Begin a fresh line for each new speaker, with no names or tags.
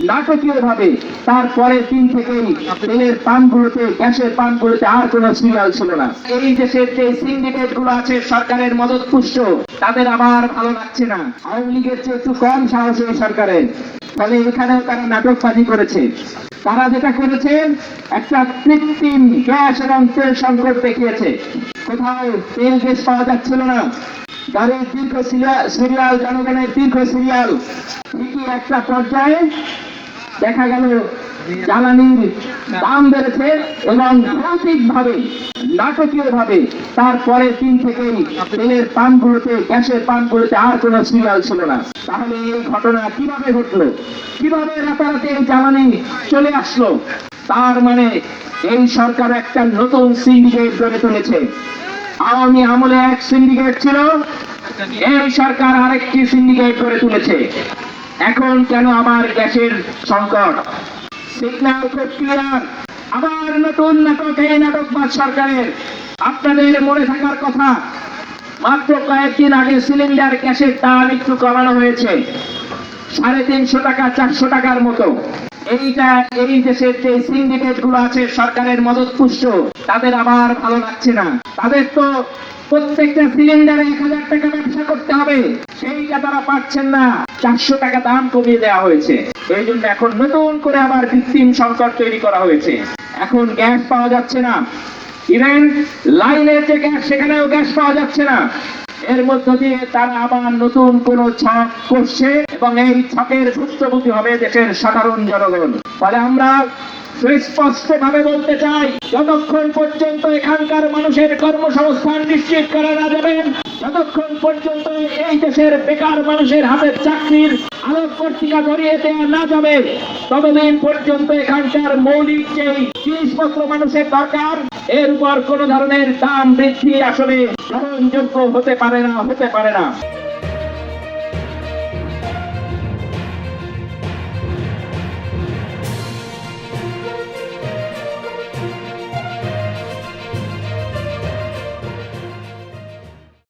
নাটকীয় ভাবে তারপরের দিন থেকেই তেলের পানগুলোতে, গ্যাসের পানগুলোতে আর কোনো সিরিয়াল ছিল না। এই দেশের যে সিন্ডিকেট গুলো আছে সরকারের মদতপুষ্ট, তাদের আবার ভালো লাগছে না। আওয়ামী লীগের চেয়ে একটু কম সাহস এই সরকারের, ফলে এখানেও তারা নাটকবাজি করেছে। তারা যেটা করেছে, একটা কৃত্রিম গ্যাস এবং তেল সংকট দেখিয়েছে। কোথাও তেল গ্যাস পাওয়া যাচ্ছিল না, গাড়ির দীর্ঘ সিরিয়াল, জনগণের দীর্ঘ সিরিয়াল। ঠিকই একটা পর্যায়ে দেখা গেল জ্বালানির দাম বেড়েছে এবং ভৌতিকভাবে, নাটকীয়ভাবে তারপরের দিন থেকেই তেলের পানগুলোতে, গ্যাসের পানগুলোতে আর কোনো সিরিয়াল ছিল না। তাহলে এই ঘটনা কিভাবে ঘটলো? কিভাবে রাতারাতি এই জ্বালানি চলে আসলো? তার মানে এই সরকার একটা নতুন সিন্ডিকেট গড়ে তুলেছে। আওয়ামী আমলে এক সিন্ডিকেট ছিল, এই সরকার আরেকটি সিন্ডিকেট গড়ে তুলেছে। এখন কেন আবার গ্যাসের সংকট? সিগন্যাল খুব ক্লিয়ার। আবার নতুন নাটক, এই নাটকবাজ সরকারের। আপনাদের মনে থাকার কথা, মাত্র কয়েকদিন আগে সিলিন্ডার গ্যাসের দাম একটু কমানো হয়েছে 350 টাকা, 400 টাকার মতো। এই দেশের যে সিন্ডিকেট গুলো আছে সরকারের মদতপুষ্ট, তাদের আবার ভালো লাগছে না। তাদের তো প্রত্যেকটা সিলিন্ডারে 1000 টাকা ব্যবসা করতে হবে, সেইটা তারা পাচ্ছেন না। 400 টাকা দাম কমিয়ে দেওয়া হয়েছে। এই জন্য এখন নতুন করে আবার কৃত্রিম সংকট তৈরি করা হয়েছে। এখন গ্যাস পাওয়া যাচ্ছে না, ইভেন লাইনের যে গ্যাস, সেখানেও গ্যাস পাওয়া যাচ্ছে না। এর মধ্য দিয়ে তারা আবার নতুন কোন ছক করছে এবং এই ছকের ভুক্তভোগী হবে দেশের সাধারণ জনগণ। ফলে আমরা সুস্পষ্ট ভাবে বলতে চাই, যতক্ষণ পর্যন্ত এখানকার মানুষের কর্মসংস্থান নিশ্চিত করা না যাবে, যতক্ষণ পর্যন্ত এই দেশের বেকার মানুষের হাতে চাকরির আলোক পত্রিকা ধরিয়ে দেওয়া না যাবে, ততদিন পর্যন্ত এখানকার মৌলিক যে জিনিসপত্র মানুষের দরকার, এর উপর কোন ধরনের দাম বৃদ্ধি আসলে গ্রহণযোগ্য হতে পারে না।